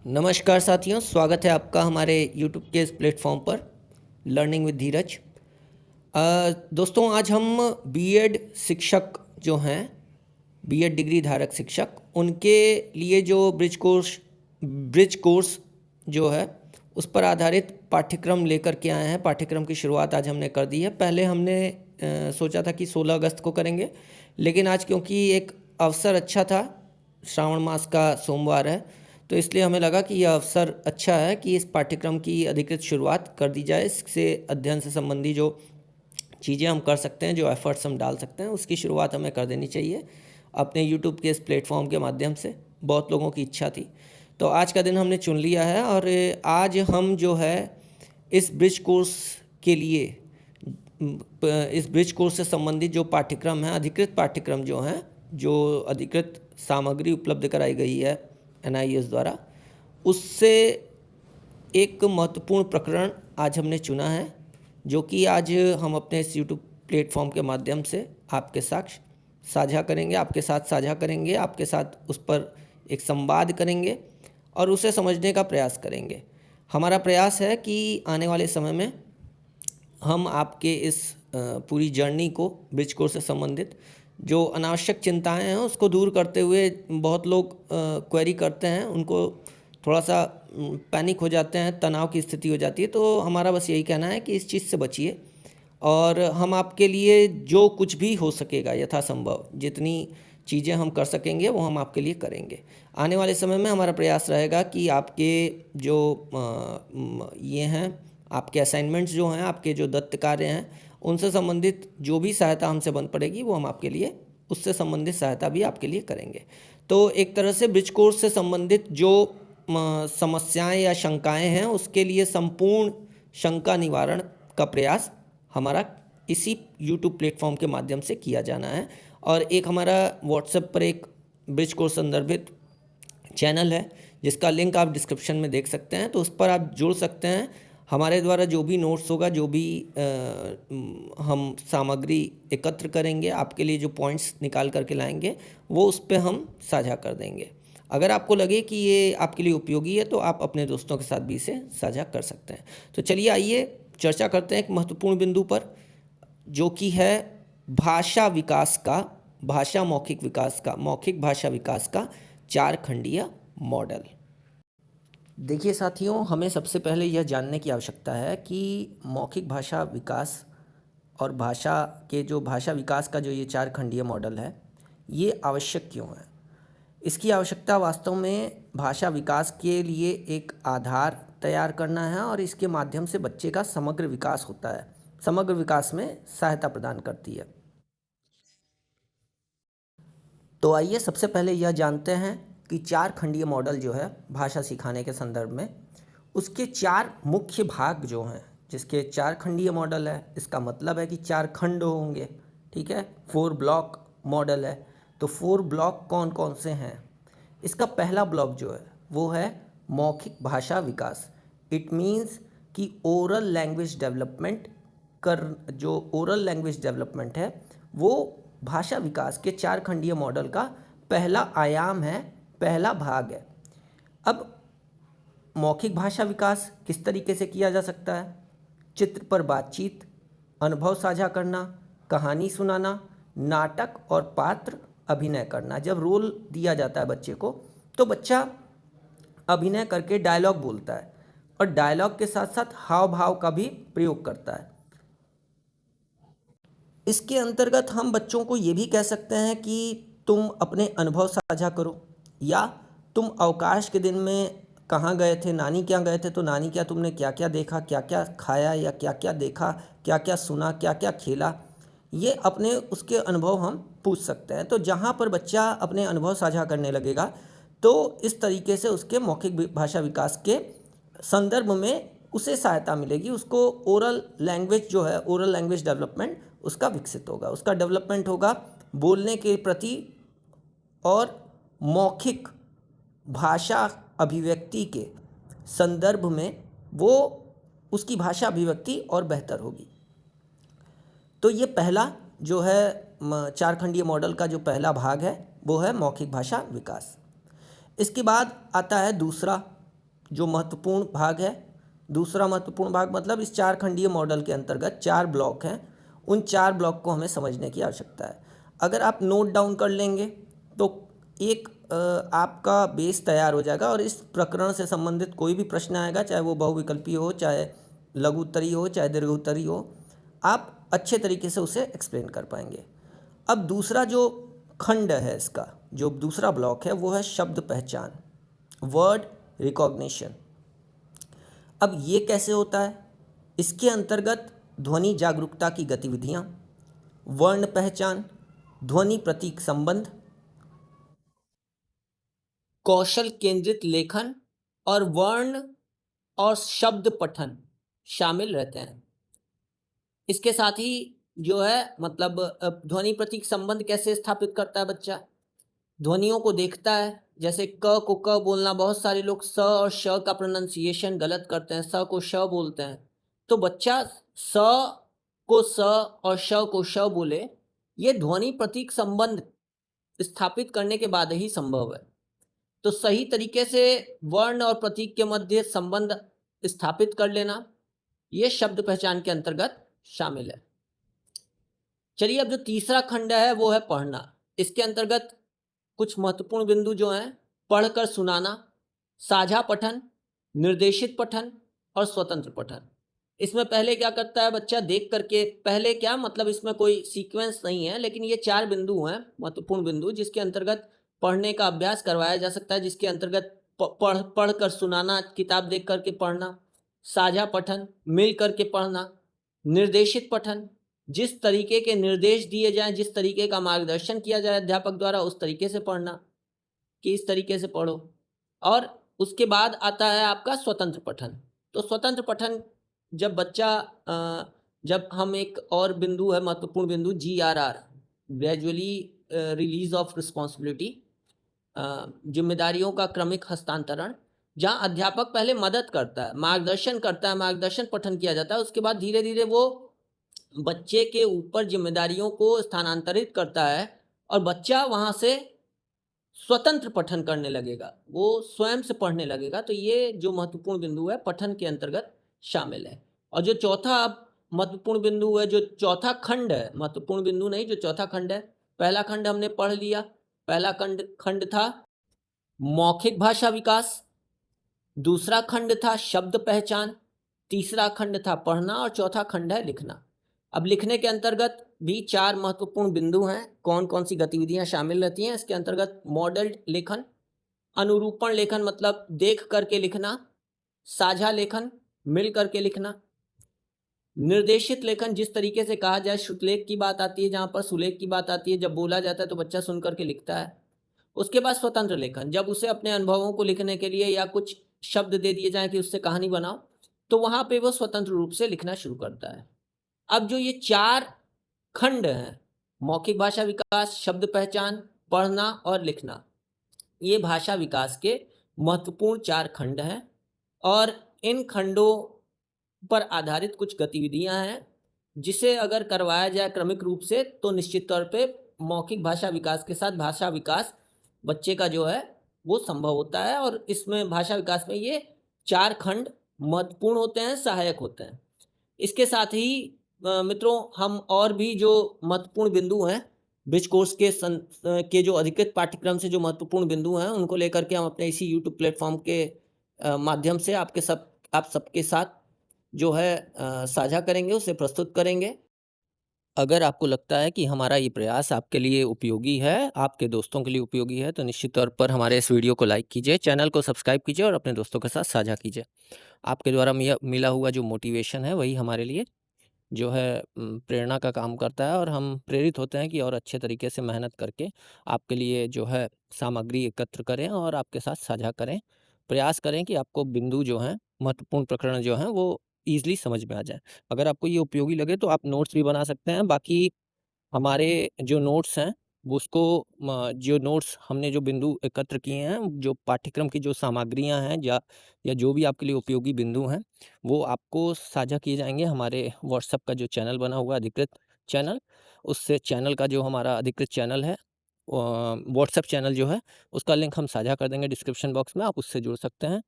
नमस्कार साथियों, स्वागत है आपका हमारे YouTube के इस प्लेटफॉर्म पर लर्निंग विद धीरज। दोस्तों, आज हम बीएड शिक्षक जो हैं, बीएड डिग्री धारक शिक्षक, उनके लिए जो ब्रिज कोर्स जो है उस पर आधारित पाठ्यक्रम लेकर के आए हैं। पाठ्यक्रम की शुरुआत आज हमने कर दी है। पहले हमने सोचा था कि 16 अगस्त को करेंगे, लेकिन आज क्योंकि एक अवसर अच्छा था, श्रावण मास का सोमवार है, तो इसलिए हमें लगा कि यह अवसर अच्छा है कि इस पाठ्यक्रम की अधिकृत शुरुआत कर दी जाए। इससे अध्ययन से संबंधी जो चीज़ें हम कर सकते हैं, जो एफर्ट्स हम डाल सकते हैं, उसकी शुरुआत हमें कर देनी चाहिए अपने यूट्यूब के इस प्लेटफॉर्म के माध्यम से। बहुत लोगों की इच्छा थी, तो आज का दिन हमने चुन लिया है। और आज हम जो है इस ब्रिज कोर्स के लिए, इस ब्रिज कोर्स से संबंधित जो पाठ्यक्रम है, अधिकृत पाठ्यक्रम जो हैं, जो अधिकृत सामग्री उपलब्ध कराई गई है NIS द्वारा, उससे एक महत्वपूर्ण प्रकरण आज हमने चुना है, जो कि आज हम अपने इस YouTube प्लेटफॉर्म के माध्यम से आपके साथ साझा करेंगे, आपके साथ उस पर एक संवाद करेंगे और उसे समझने का प्रयास करेंगे। हमारा प्रयास है कि आने वाले समय में हम आपके इस पूरी जर्नी को, ब्रिज कोर्स से संबंधित जो अनावश्यक चिंताएं हैं उसको दूर करते हुए, बहुत लोग क्वेरी करते हैं, उनको थोड़ा सा पैनिक हो जाते हैं, तनाव की स्थिति हो जाती है। तो हमारा बस यही कहना है कि इस चीज़ से बचिए और हम आपके लिए जो कुछ भी हो सकेगा यथासंभव, जितनी चीज़ें हम कर सकेंगे वो हम आपके लिए करेंगे। आने वाले समय में हमारा प्रयास रहेगा कि आपके जो ये हैं, आपके असाइनमेंट्स जो हैं, आपके जो दत्त कार्य हैं, उनसे संबंधित जो भी सहायता हमसे बन पड़ेगी वो हम आपके लिए, उससे संबंधित सहायता भी आपके लिए करेंगे। तो एक तरह से ब्रिज कोर्स से संबंधित जो समस्याएं या शंकाएं हैं, उसके लिए संपूर्ण शंका निवारण का प्रयास हमारा इसी YouTube प्लेटफॉर्म के माध्यम से किया जाना है। और एक हमारा WhatsApp पर एक ब्रिज कोर्स संदर्भित चैनल है, जिसका लिंक आप डिस्क्रिप्शन में देख सकते हैं, तो उस पर आप जुड़ सकते हैं। हमारे द्वारा जो भी नोट्स होगा, जो भी हम सामग्री एकत्र करेंगे, आपके लिए जो पॉइंट्स निकाल करके लाएंगे, वो उस पर हम साझा कर देंगे। अगर आपको लगे कि ये आपके लिए उपयोगी है तो आप अपने दोस्तों के साथ भी इसे साझा कर सकते हैं। तो चलिए, आइए चर्चा करते हैं एक महत्वपूर्ण बिंदु पर, जो कि है भाषा विकास का, मौखिक भाषा विकास का 4 खंडीय मॉडल। देखिए साथियों, हमें सबसे पहले यह जानने की आवश्यकता है कि मौखिक भाषा विकास और भाषा विकास का जो ये 4 खंडीय मॉडल है, ये आवश्यक क्यों है। इसकी आवश्यकता वास्तव में भाषा विकास के लिए एक आधार तैयार करना है और इसके माध्यम से बच्चे का समग्र विकास होता है, समग्र विकास में सहायता प्रदान करती है। तो आइए सबसे पहले यह जानते हैं कि 4 खंडीय मॉडल जो है भाषा सिखाने के संदर्भ में, उसके 4 मुख्य भाग जो हैं, जिसके 4 खंडीय मॉडल है, इसका मतलब है कि 4 खंड होंगे, ठीक है। 4 ब्लॉक मॉडल है। तो 4 ब्लॉक कौन कौन से हैं। इसका पहला ब्लॉक जो है वो है मौखिक भाषा विकास। इट मीन्स कि ओरल लैंग्वेज डेवलपमेंट है, वो भाषा विकास के 4 खंडीय मॉडल का पहला आयाम है, पहला भाग है। अब मौखिक भाषा विकास किस तरीके से किया जा सकता है। चित्र पर बातचीत, अनुभव साझा करना, कहानी सुनाना, नाटक और पात्र अभिनय करना। जब रोल दिया जाता है बच्चे को, तो बच्चा अभिनय करके डायलॉग बोलता है और डायलॉग के साथ साथ हाव भाव का भी प्रयोग करता है। इसके अंतर्गत हम बच्चों को ये भी कह सकते हैं कि तुम अपने अनुभव साझा करो, या तुम अवकाश के दिन में कहाँ गए थे, नानी क्या गए थे, तो नानी क्या तुमने क्या क्या देखा, क्या क्या खाया, या क्या क्या देखा, क्या क्या सुना, क्या क्या खेला, ये अपने उसके अनुभव हम पूछ सकते हैं। तो जहाँ पर बच्चा अपने अनुभव साझा करने लगेगा, तो इस तरीके से उसके मौखिक भाषा विकास के संदर्भ में उसे सहायता मिलेगी। उसको ओरल लैंग्वेज डेवलपमेंट उसका विकसित होगा, उसका डेवलपमेंट होगा बोलने के प्रति, और मौखिक भाषा अभिव्यक्ति के संदर्भ में वो उसकी भाषा अभिव्यक्ति और बेहतर होगी। तो ये पहला जो है 4 खंडीय मॉडल का जो पहला भाग है वो है मौखिक भाषा विकास। इसके बाद आता है दूसरा जो महत्वपूर्ण भाग है, दूसरा महत्वपूर्ण भाग मतलब इस 4 खंडीय मॉडल के अंतर्गत 4 ब्लॉक हैं, उन 4 ब्लॉक को हमें समझने की आवश्यकता है। अगर आप नोट डाउन कर लेंगे तो एक आपका बेस तैयार हो जाएगा, और इस प्रकरण से संबंधित कोई भी प्रश्न आएगा, चाहे वो बहुविकल्पी हो, चाहे लघु उत्तरीय हो, चाहे दीर्घ उत्तरीय हो, आप अच्छे तरीके से उसे एक्सप्लेन कर पाएंगे। अब दूसरा जो खंड है, इसका जो दूसरा ब्लॉक है वो है शब्द पहचान, वर्ड रिकॉग्निशन। अब ये कैसे होता है? इसके अंतर्गत ध्वनि जागरूकता की गतिविधियाँ, वर्ण पहचान, ध्वनि प्रतीक संबंध, कौशल केंद्रित लेखन और वर्ण और शब्द पठन शामिल रहते हैं। इसके साथ ही जो है मतलब ध्वनि प्रतीक संबंध कैसे स्थापित करता है बच्चा? ध्वनियों को देखता है, जैसे क को क बोलना, बहुत सारे लोग स और श का प्रोनाउंसिएशन गलत करते हैं, स को श बोलते हैं। तो बच्चा स को स और श को श बोले, ये ध्वनि प्रतीक संबंध स्थापित करने के बाद ही संभव है। तो सही तरीके से वर्ण और प्रतीक के मध्य संबंध स्थापित कर लेना, ये शब्द पहचान के अंतर्गत शामिल है। चलिए, अब जो तीसरा खंड है वो है पढ़ना। इसके अंतर्गत कुछ महत्वपूर्ण बिंदु जो हैं, पढ़कर सुनाना, साझा पठन, निर्देशित पठन और स्वतंत्र पठन। इसमें पहले क्या करता है बच्चा? देख करके, पहले क्या मतलब इसमें कोई सीक्वेंस नहीं है, लेकिन ये 4 बिंदु हैं, महत्वपूर्ण बिंदु, जिसके अंतर्गत पढ़ने का अभ्यास करवाया जा सकता है, जिसके अंतर्गत पढ़ कर सुनाना, किताब देख करके पढ़ना, साझा पठन, मिल करके पढ़ना, निर्देशित पठन, जिस तरीके के निर्देश दिए जाएं, जिस तरीके का मार्गदर्शन किया जाए अध्यापक द्वारा, उस तरीके से पढ़ना कि इस तरीके से पढ़ो। और उसके बाद आता है आपका स्वतंत्र पठन। तो स्वतंत्र पठन जब बच्चा जब हम एक और बिंदु है, महत्वपूर्ण बिंदु, GRR, gradually release of responsibility, जिम्मेदारियों का क्रमिक हस्तांतरण, जहाँ अध्यापक पहले मदद करता है, मार्गदर्शन करता है, मार्गदर्शन पठन किया जाता है, उसके बाद धीरे धीरे वो बच्चे के ऊपर जिम्मेदारियों को स्थानांतरित करता है और बच्चा वहाँ से स्वतंत्र पठन करने लगेगा, वो स्वयं से पढ़ने लगेगा। तो ये जो महत्वपूर्ण बिंदु है पठन के अंतर्गत शामिल है। और जो चौथा महत्वपूर्ण बिंदु है, जो चौथा खंड है, महत्वपूर्ण बिंदु नहीं, जो चौथा खंड है, पहला खंड हमने पढ़ लिया, पहला खंड था मौखिक भाषा विकास, दूसरा खंड था शब्द पहचान, तीसरा खंड था पढ़ना और चौथा खंड है लिखना। अब लिखने के अंतर्गत भी 4 महत्वपूर्ण बिंदु हैं। कौन कौन सी गतिविधियां शामिल रहती हैं इसके अंतर्गत? मॉडल्ड लेखन, अनुरूपण लेखन मतलब देख करके लिखना, साझा लेखन, मिल करके लिखना, निर्देशित लेखन, जिस तरीके से कहा जाए, श्रुतलेख की बात आती है, जहाँ पर सुलेख की बात आती है, जब बोला जाता है तो बच्चा सुन करके लिखता है। उसके बाद स्वतंत्र लेखन, जब उसे अपने अनुभवों को लिखने के लिए या कुछ शब्द दे दिए जाएं कि उससे कहानी बनाओ, तो वहाँ पे वो स्वतंत्र रूप से लिखना शुरू करता है। अब जो ये 4 खंड हैं, मौखिक भाषा विकास, शब्द पहचान, पढ़ना और लिखना, ये भाषा विकास के महत्वपूर्ण 4 खंड हैं। और इन खंडों पर आधारित कुछ गतिविधियां हैं, जिसे अगर करवाया जाए क्रमिक रूप से तो निश्चित तौर पे मौखिक भाषा विकास के साथ भाषा विकास बच्चे का जो है वो संभव होता है। और इसमें भाषा विकास में ये 4 खंड महत्वपूर्ण होते हैं, सहायक होते हैं। इसके साथ ही मित्रों, हम और भी जो महत्वपूर्ण बिंदु हैं, ब्रिज कोर्स के जो अधिकृत पाठ्यक्रम से जो महत्वपूर्ण बिंदु हैं, उनको लेकर के हम अपने इसी यूट्यूब प्लेटफॉर्म के माध्यम से आप सबके साथ जो है साझा करेंगे, उसे प्रस्तुत करेंगे। अगर आपको लगता है कि हमारा ये प्रयास आपके लिए उपयोगी है, आपके दोस्तों के लिए उपयोगी है, तो निश्चित तौर पर हमारे इस वीडियो को लाइक कीजिए, चैनल को सब्सक्राइब कीजिए और अपने दोस्तों के साथ साझा कीजिए। आपके द्वारा मिला हुआ जो मोटिवेशन है, वही हमारे लिए जो है प्रेरणा का काम करता है, और हम प्रेरित होते हैं कि और अच्छे तरीके से मेहनत करके आपके लिए जो है सामग्री एकत्र करें और आपके साथ साझा करें। प्रयास करें कि आपको बिंदु जो हैं, महत्वपूर्ण प्रकरण जो हैं, वो ईज़िली समझ में आ जाए। अगर आपको ये उपयोगी लगे तो आप नोट्स भी बना सकते हैं। बाकी हमारे जो नोट्स हैं, वो उसको जो नोट्स हमने जो बिंदु एकत्र किए हैं, जो पाठ्यक्रम की जो सामग्रियाँ हैं, या जो भी आपके लिए उपयोगी बिंदु हैं, वो आपको साझा किए जाएँगे हमारे व्हाट्सएप का जो चैनल बना हुआ है, अधिकृत चैनल, उससे चैनल का जो हमारा अधिकृत चैनल है, व्हाट्सएप चैनल जो है, उसका लिंक हम साझा कर देंगे डिस्क्रिप्शन बॉक्स में, आप उससे जुड़ सकते हैं।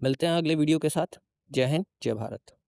मिलते हैं अगले वीडियो के साथ। जय हिंद, जय भारत।